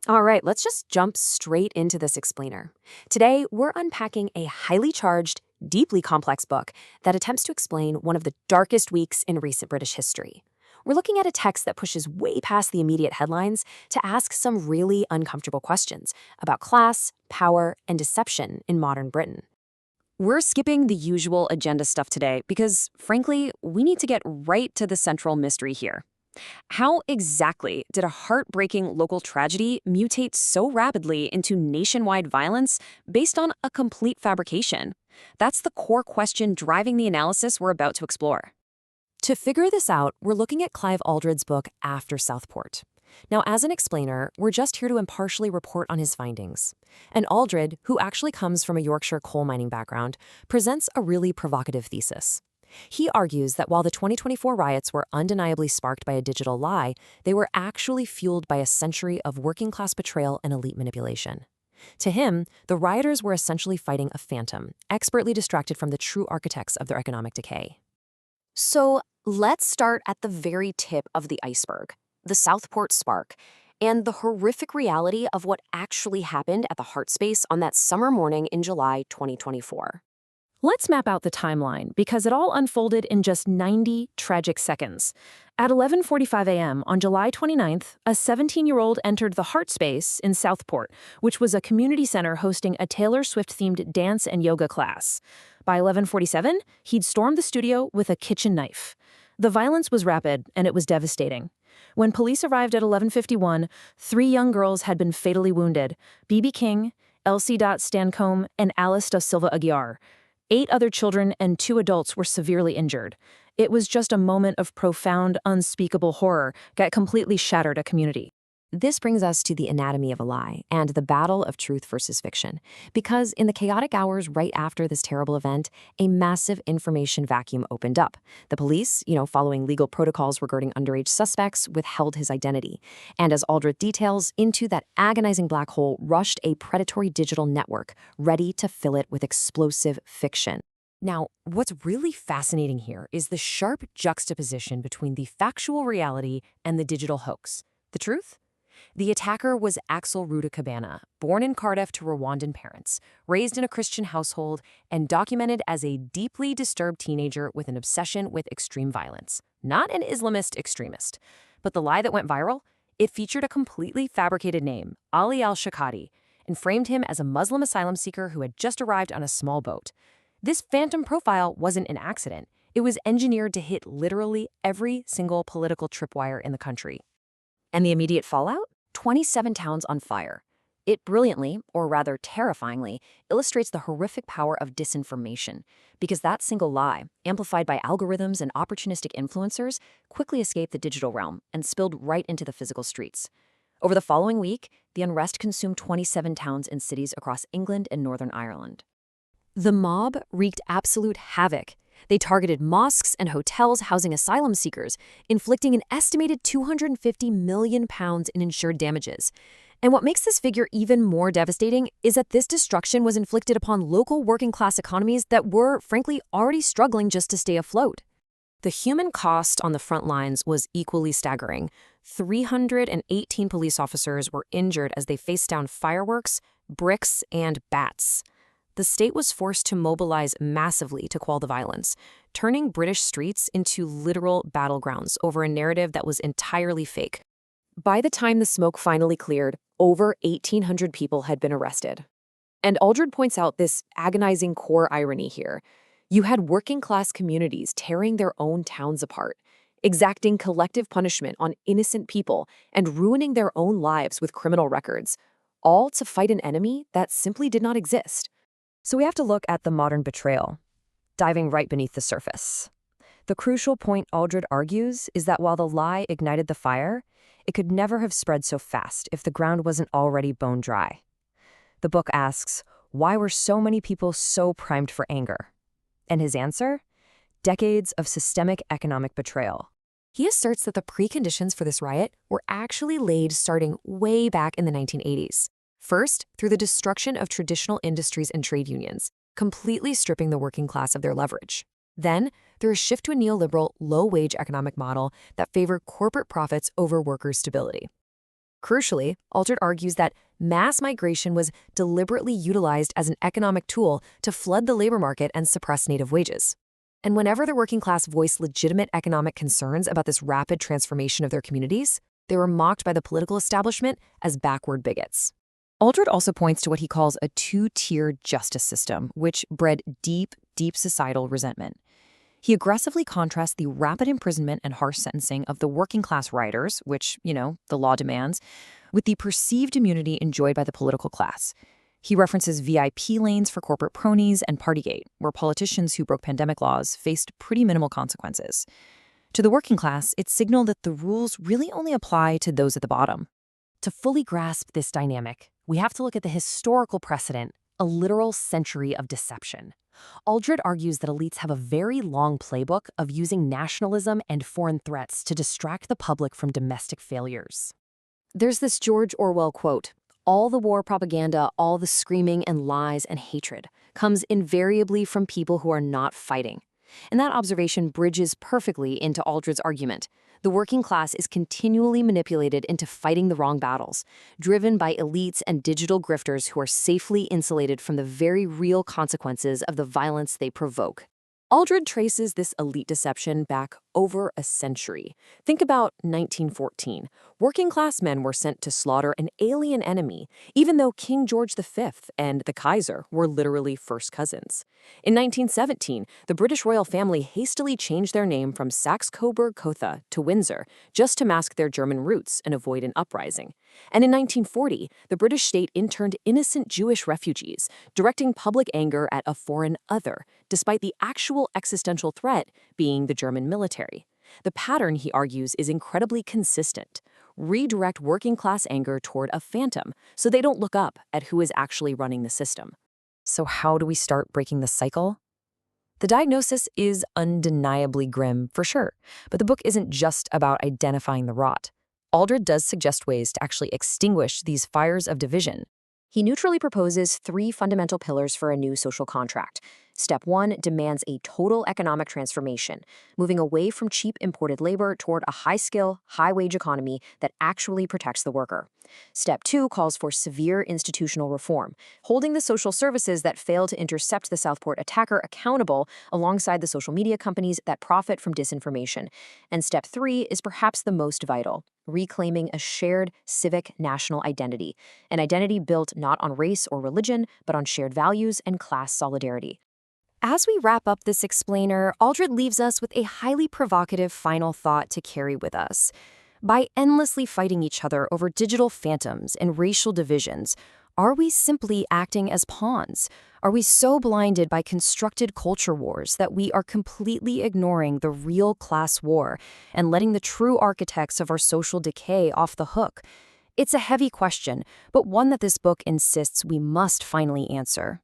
All right, let's just jump straight into this explainer. Today, we're unpacking a highly charged, deeply complex book that attempts to explain one of the darkest weeks in recent British history. We're looking at a text that pushes way past the immediate headlines to ask some really uncomfortable questions about class, power, and deception in modern Britain. We're skipping the usual agenda stuff today because, frankly, we need to get right to the central mystery here. How exactly did a heartbreaking local tragedy mutate so rapidly into nationwide violence based on a complete fabrication? That's the core question driving the analysis we're about to explore. To figure this out, we're looking at Clive Aldred's book, After Southport. Now, as an explainer, we're just here to impartially report on his findings. And Aldred, who actually comes from a Yorkshire coal mining background, presents a really provocative thesis. He argues that while the 2024 riots were undeniably sparked by a digital lie, they were actually fueled by a century of working-class betrayal and elite manipulation. To him, the rioters were essentially fighting a phantom, expertly distracted from the true architects of their economic decay. So let's start at the very tip of the iceberg, the Southport Spark, and the horrific reality of what actually happened at the Hart Space on that summer morning in July 2024. Let's map out the timeline because it all unfolded in just 90 tragic seconds. At 11:45 a.m. on July 29th, a 17-year-old entered the Hart Space in Southport, which was a community center hosting a Taylor Swift-themed dance and yoga class. By 11:47, he'd stormed the studio with a kitchen knife. The violence was rapid and it was devastating. When police arrived at 11:51, three young girls had been fatally wounded: BB King, Elsie Stancombe, and Alice da Silva Aguiar. 8 other children and 2 adults were severely injured. It was just a moment of profound, unspeakable horror that completely shattered a community. This brings us to the anatomy of a lie and the battle of truth versus fiction. Because in the chaotic hours right after this terrible event, a massive information vacuum opened up. The police, following legal protocols regarding underage suspects, withheld his identity. And as Aldred details, into that agonizing black hole rushed a predatory digital network, ready to fill it with explosive fiction. Now, what's really fascinating here is the sharp juxtaposition between the factual reality and the digital hoax. The truth? The attacker was Axel Rudakabana, born in Cardiff to Rwandan parents, raised in a Christian household, and documented as a deeply disturbed teenager with an obsession with extreme violence. Not an Islamist extremist. But the lie that went viral? It featured a completely fabricated name, Ali al-Shakati, and framed him as a Muslim asylum seeker who had just arrived on a small boat. This phantom profile wasn't an accident. It was engineered to hit literally every single political tripwire in the country. And the immediate fallout? 27 towns on fire. It brilliantly, or rather terrifyingly, illustrates the horrific power of disinformation, because that single lie, amplified by algorithms and opportunistic influencers, quickly escaped the digital realm and spilled right into the physical streets. Over the following week, the unrest consumed 27 towns and cities across England and Northern Ireland. The mob wreaked absolute havoc. They targeted mosques and hotels housing asylum seekers, inflicting an estimated £250 million in insured damages. And what makes this figure even more devastating is that this destruction was inflicted upon local working-class economies that were, frankly, already struggling just to stay afloat. The human cost on the front lines was equally staggering. 318 police officers were injured as they faced down fireworks, bricks, and bats. The state was forced to mobilize massively to quell the violence, turning British streets into literal battlegrounds over a narrative that was entirely fake. By the time the smoke finally cleared, over 1,800 people had been arrested. And Aldred points out this agonizing core irony here. You had working-class communities tearing their own towns apart, exacting collective punishment on innocent people, and ruining their own lives with criminal records, all to fight an enemy that simply did not exist. So we have to look at the modern betrayal, diving right beneath the surface. The crucial point Aldred argues is that while the lie ignited the fire, it could never have spread so fast if the ground wasn't already bone dry. The book asks, why were so many people so primed for anger? And his answer? Decades of systemic economic betrayal. He asserts that the preconditions for this riot were actually laid starting way back in the 1980s. First, through the destruction of traditional industries and trade unions, completely stripping the working class of their leverage. Then, through a shift to a neoliberal, low-wage economic model that favored corporate profits over workers' stability. Crucially, Aldred argues that mass migration was deliberately utilized as an economic tool to flood the labor market and suppress native wages. And whenever the working class voiced legitimate economic concerns about this rapid transformation of their communities, they were mocked by the political establishment as backward bigots. Aldred also points to what he calls a two-tiered justice system, which bred deep societal resentment. He aggressively contrasts the rapid imprisonment and harsh sentencing of the working-class rioters, which, the law demands, with the perceived immunity enjoyed by the political class. He references VIP lanes for corporate cronies and Partygate, where politicians who broke pandemic laws faced pretty minimal consequences. To the working class, it signaled that the rules really only apply to those at the bottom. To fully grasp this dynamic, we have to look at the historical precedent, a literal century of deception. Aldred argues that elites have a very long playbook of using nationalism and foreign threats to distract the public from domestic failures. There's this George Orwell quote, "All the war propaganda, all the screaming and lies and hatred comes invariably from people who are not fighting." And that observation bridges perfectly into Aldred's argument. The working class is continually manipulated into fighting the wrong battles, driven by elites and digital grifters who are safely insulated from the very real consequences of the violence they provoke. Aldred traces this elite deception back over a century. Think about 1914. Working-class men were sent to slaughter an alien enemy, even though King George V and the Kaiser were literally first cousins. In 1917, the British royal family hastily changed their name from Saxe-Coburg-Gotha to Windsor, just to mask their German roots and avoid an uprising. And in 1940, the British state interned innocent Jewish refugees, directing public anger at a foreign other, despite the actual existential threat being the German military. The pattern, he argues, is incredibly consistent. Redirect working-class anger toward a phantom so they don't look up at who is actually running the system. So how do we start breaking the cycle? The diagnosis is undeniably grim, for sure, but the book isn't just about identifying the rot. Aldred does suggest ways to actually extinguish these fires of division. He neutrally proposes 3 fundamental pillars for a new social contract. Step 1 demands a total economic transformation, moving away from cheap imported labor toward a high-skill, high-wage economy that actually protects the worker. Step 2 calls for severe institutional reform, holding the social services that fail to intercept the Southport attacker accountable alongside the social media companies that profit from disinformation. And Step 3 is perhaps the most vital, reclaiming a shared civic national identity, an identity built not on race or religion, but on shared values and class solidarity. As we wrap up this explainer, Aldred leaves us with a highly provocative final thought to carry with us. By endlessly fighting each other over digital phantoms and racial divisions, are we simply acting as pawns? Are we so blinded by constructed culture wars that we are completely ignoring the real class war and letting the true architects of our social decay off the hook? It's a heavy question, but one that this book insists we must finally answer.